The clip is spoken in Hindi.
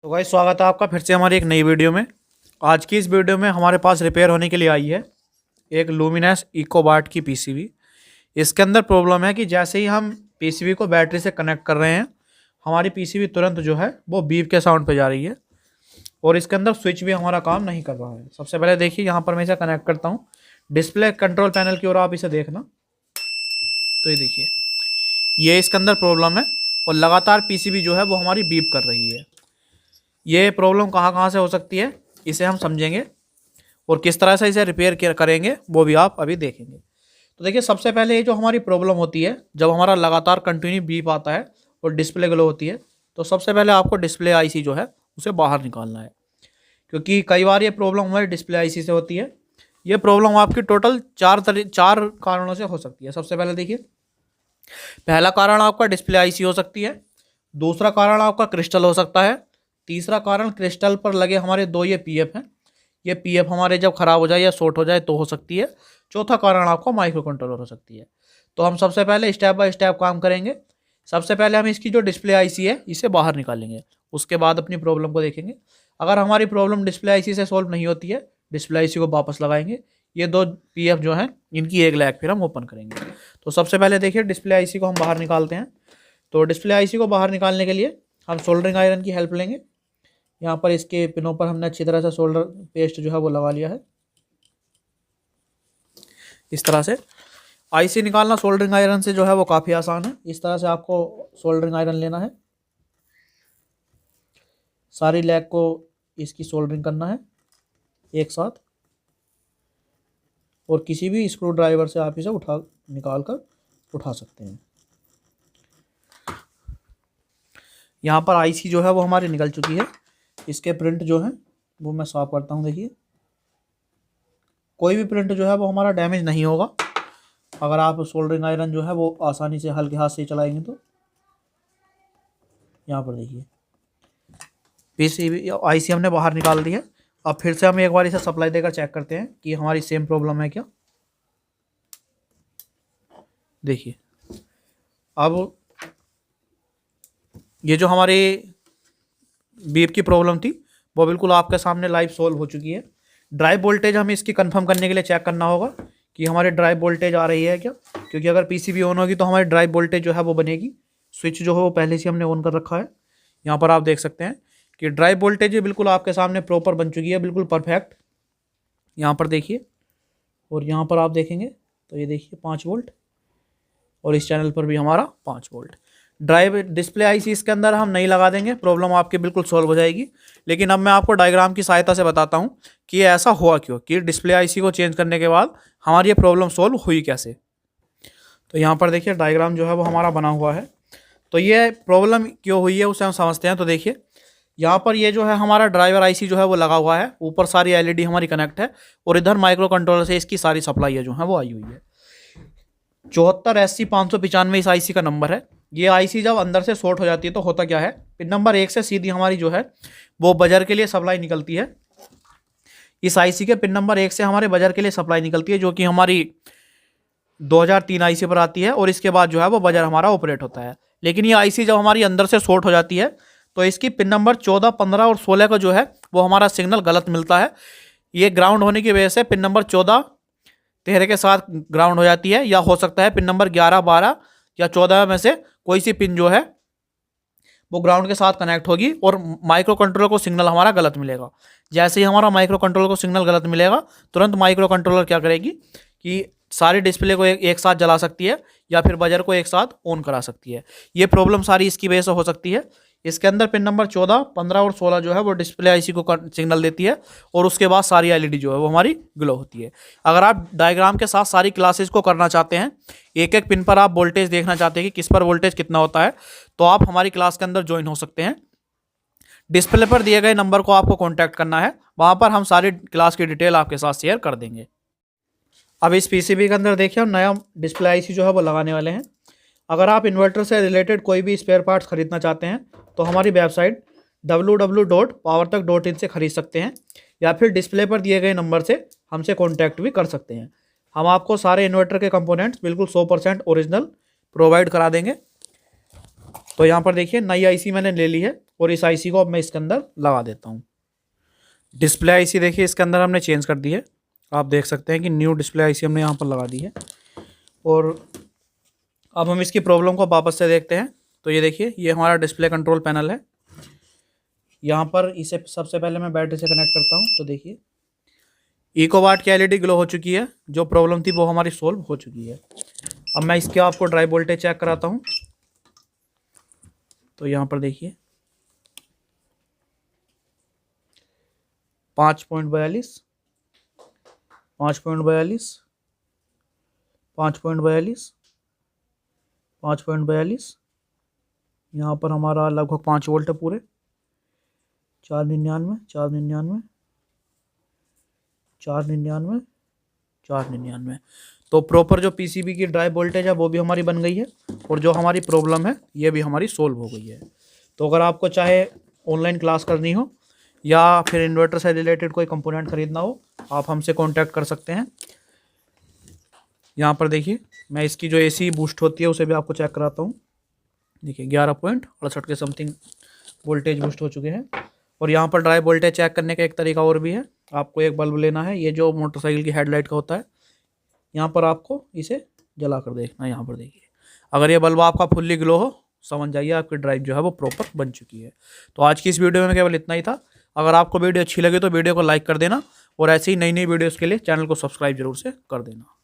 तो गाइस स्वागत है आपका फिर से हमारी एक नई वीडियो में। आज की इस वीडियो में हमारे पास रिपेयर होने के लिए आई है एक लुमिनस इकोबार्ट की पीसीबी। इसके अंदर प्रॉब्लम है कि जैसे ही हम पीसीबी को बैटरी से कनेक्ट कर रहे हैं हमारी पीसीबी तुरंत जो है वो बीप के साउंड पे जा रही है और इसके अंदर स्विच भी हमारा काम नहीं कर रहा है। सबसे पहले देखिए यहाँ पर मैं इसे कनेक्ट करता हूँ डिस्प्ले कंट्रोल पैनल की ओर, आप इसे देखना तो ये देखिए ये इसके अंदर प्रॉब्लम है और लगातार पीसीबी जो है वो हमारी बीप कर रही है। ये प्रॉब्लम कहाँ कहाँ से हो सकती है इसे हम समझेंगे और किस तरह से इसे रिपेयर करेंगे वो भी आप अभी देखेंगे। तो देखिए सबसे पहले ये जो हमारी प्रॉब्लम होती है जब हमारा लगातार कंटिन्यू बीप आता है और डिस्प्ले ग्लो होती है तो सबसे पहले आपको डिस्प्ले आईसी जो है उसे बाहर निकालना है, क्योंकि कई बार ये प्रॉब्लम हमारी डिस्प्ले आईसी से होती है। ये प्रॉब्लम आपकी टोटल चार कारणों से हो सकती है। सबसे पहले देखिए पहला कारण आपका डिस्प्ले आईसी हो सकती है, दूसरा कारण आपका क्रिस्टल हो सकता है, तीसरा कारण क्रिस्टल पर लगे हमारे दो ये पीएफ हैं, ये पीएफ हमारे जब खराब हो जाए या शॉर्ट हो जाए तो हो सकती है। चौथा कारण आपका माइक्रो कंट्रोलर हो सकती है। तो हम सबसे पहले स्टेप बाय स्टेप काम करेंगे। सबसे पहले हम इसकी जो डिस्प्ले आईसी है इसे बाहर निकालेंगे, उसके बाद अपनी प्रॉब्लम को देखेंगे। अगर हमारी प्रॉब्लम डिस्प्ले आईसी से सॉल्व नहीं होती है डिस्प्ले आईसी को वापस लगाएंगे। ये दो पीएफ जो हैं इनकी एक लैग फिर हम ओपन करेंगे। तो सबसे पहले देखिए डिस्प्ले आईसी को हम बाहर निकालते हैं। तो डिस्प्ले आईसी को बाहर निकालने के लिए हम सोल्डरिंग आयरन की हेल्प लेंगे। यहाँ पर इसके पिनों पर हमने अच्छी तरह से सोल्डर पेस्ट जो है वो लगा लिया है। इस तरह से आईसी निकालना सोल्डरिंग आयरन से जो है वो काफ़ी आसान है। इस तरह से आपको सोल्डरिंग आयरन लेना है, सारी लैग को इसकी सोल्डरिंग करना है एक साथ और किसी भी स्क्रू ड्राइवर से आप इसे निकाल कर उठा सकते हैं। यहाँ पर आईसी जो है वो हमारी निकल चुकी है। इसके प्रिंट जो है वो मैं साफ करता हूँ। देखिए कोई भी प्रिंट जो है वो हमारा डैमेज नहीं होगा अगर आप सोल्डरिंग आयरन जो है वो आसानी से हल्के हाथ से चलाएंगे तो। यहाँ पर देखिए पीसीबी आईसी हमने बाहर निकाल दी है। अब फिर से हम एक बार इसे सप्लाई देकर चेक करते हैं कि हमारी सेम प्रॉब्लम है क्या। देखिए अब ये जो हमारी बीप की प्रॉब्लम थी वो बिल्कुल आपके सामने लाइव सॉल्व हो चुकी है। ड्राइव वोल्टेज हमें इसकी कंफर्म करने के लिए चेक करना होगा कि हमारी ड्राइव वोल्टेज आ रही है क्या, क्योंकि अगर पीसीबी ऑन होगी तो हमारी ड्राइव वोल्टेज जो है वो बनेगी। स्विच जो है वो पहले से हमने ऑन कर रखा है। यहाँ पर आप देख सकते हैं कि ड्राइव वोल्टेज बिल्कुल आपके सामने प्रॉपर बन चुकी है, बिल्कुल परफेक्ट। यहाँ पर देखिए और यहाँ पर आप देखेंगे तो ये देखिए 5 वोल्ट और इस चैनल पर भी हमारा 5 वोल्ट। ड्राइव डिस्प्ले आईसी इसके अंदर हम नहीं लगा देंगे, प्रॉब्लम आपकी बिल्कुल सॉल्व हो जाएगी। लेकिन अब मैं आपको डायग्राम की सहायता से बताता हूँ कि ये ऐसा हुआ क्यों, कि डिस्प्ले आईसी को चेंज करने के बाद हमारी ये प्रॉब्लम सॉल्व हुई कैसे। तो यहाँ पर देखिए डायग्राम जो है वो हमारा बना हुआ है। तो ये प्रॉब्लम क्यों हुई है उसे हम समझते हैं। तो देखिए यहाँ पर ये जो है हमारा ड्राइवर आईसी जो है वो लगा हुआ है, ऊपर सारी एलईडी हमारी कनेक्ट है और इधर माइक्रो कंट्रोलर से इसकी सारी सप्लाई जो है वो आई हुई है। 74SC595 इस आईसी का नंबर है। ये आईसी जब अंदर से शॉर्ट हो जाती है तो होता क्या है, पिन नंबर 1 से सीधी हमारी जो है वो बजर के लिए सप्लाई निकलती है। इस आईसी के पिन नंबर 1 से हमारे बजर के लिए सप्लाई निकलती है, जो कि हमारी 2003 आईसी पर आती है और इसके बाद जो है वो बजर हमारा ऑपरेट होता है। लेकिन ये आईसी जब हमारी अंदर से शॉर्ट हो जाती है तो इसकी पिन नंबर 14, 15 और 16 का जो है वो हमारा सिग्नल गलत मिलता है। ये ग्राउंड होने की वजह से पिन नंबर 14 13 के साथ ग्राउंड हो जाती है, या हो सकता है पिन नंबर 11, 12 या 14 में से कोई सी पिन जो है वो ग्राउंड के साथ कनेक्ट होगी और माइक्रो कंट्रोलर को सिग्नल हमारा गलत मिलेगा। जैसे ही हमारा माइक्रो कंट्रोलर को सिग्नल गलत मिलेगा तुरंत माइक्रो कंट्रोलर क्या करेगी कि सारी डिस्प्ले को एक साथ जला सकती है या फिर बजर को एक साथ ऑन करा सकती है। ये प्रॉब्लम सारी इसकी वजह से हो सकती है। इसके अंदर पिन नंबर 14, 15 और 16 जो है वो डिस्प्ले आईसी को सिग्नल देती है और उसके बाद सारी एलईडी जो है वो हमारी ग्लो होती है। अगर आप डायग्राम के साथ सारी क्लासेस को करना चाहते हैं, एक एक पिन पर आप वोल्टेज देखना चाहते हैं कि किस पर वोल्टेज कितना होता है, तो आप हमारी क्लास के अंदर ज्वाइन हो सकते हैं। डिस्प्ले पर दिए गए नंबर को आपको कॉन्टैक्ट करना है, वहाँ पर हम सारी क्लास की डिटेल आपके साथ शेयर कर देंगे। अब इस पीसीबी के अंदर देखिए हम नया डिस्प्ले आईसी जो है वो लगाने वाले हैं। अगर आप इन्वर्टर से रिलेटेड कोई भी स्पेयर पार्ट्स खरीदना चाहते हैं तो हमारी वेबसाइट www.powertak.in से खरीद सकते हैं, या फिर डिस्प्ले पर दिए गए नंबर से हमसे कॉन्टैक्ट भी कर सकते हैं। हम आपको सारे इन्वर्टर के कंपोनेंट्स बिल्कुल 100% ओरिजिनल प्रोवाइड करा देंगे। तो यहाँ पर देखिए नई आईसी मैंने ले ली है और इस आईसी को अब मैं इसके अंदर लगा देता हूँ। डिस्प्ले आईसी देखिए इसके अंदर हमने चेंज कर दी है। आप देख सकते हैं कि न्यू डिस्प्ले आईसी हमने यहाँ पर लगा दी है। और अब हम इसकी प्रॉब्लम को वापस से देखते हैं। तो ये देखिए ये हमारा डिस्प्ले कंट्रोल पैनल है। यहाँ पर इसे सबसे पहले मैं बैटरी से कनेक्ट करता हूँ। तो देखिए इकोवाट की एलईडी ग्लो हो चुकी है, जो प्रॉब्लम थी वो हमारी सोल्व हो चुकी है। अब मैं इसके आपको ड्राइव वोल्टेज चेक कराता हूँ। तो यहाँ पर देखिए 5.42, 5.42, 5.42, 5.42, यहाँ पर हमारा लगभग 5 वोल्ट है पूरे। 499, 499, 499, 499। तो प्रॉपर जो पीसीबी की ड्राइव वोल्टेज है वो भी हमारी बन गई है और जो हमारी प्रॉब्लम है ये भी हमारी सोल्व हो गई है। तो अगर आपको चाहे ऑनलाइन क्लास करनी हो या फिर इन्वर्टर से रिलेटेड कोई कंपोनेंट खरीदना हो, आप हमसे कांटेक्ट कर सकते हैं। यहाँ पर देखिए मैं इसकी जो एसी बूस्ट होती है उसे भी आपको चेक कराता हूँ। देखिए 11.68 के समथिंग वोल्टेज बूस्ट हो चुके हैं। और यहाँ पर ड्राइव वोल्टेज चेक करने का एक तरीका और भी है। आपको एक बल्ब लेना है, ये जो मोटरसाइकिल की हेडलाइट का होता है, यहाँ पर आपको इसे जला कर देखना है। यहाँ पर देखिए अगर ये बल्ब आपका फुल्ली ग्लो हो, समझ जाइए आपकी ड्राइव जो है वो प्रॉपर बन चुकी है। तो आज की इस वीडियो में केवल इतना ही था। अगर आपको वीडियो अच्छी लगी तो वीडियो को लाइक कर देना और ऐसी ही नई नई वीडियोज़ के लिए चैनल को सब्सक्राइब जरूर से कर देना।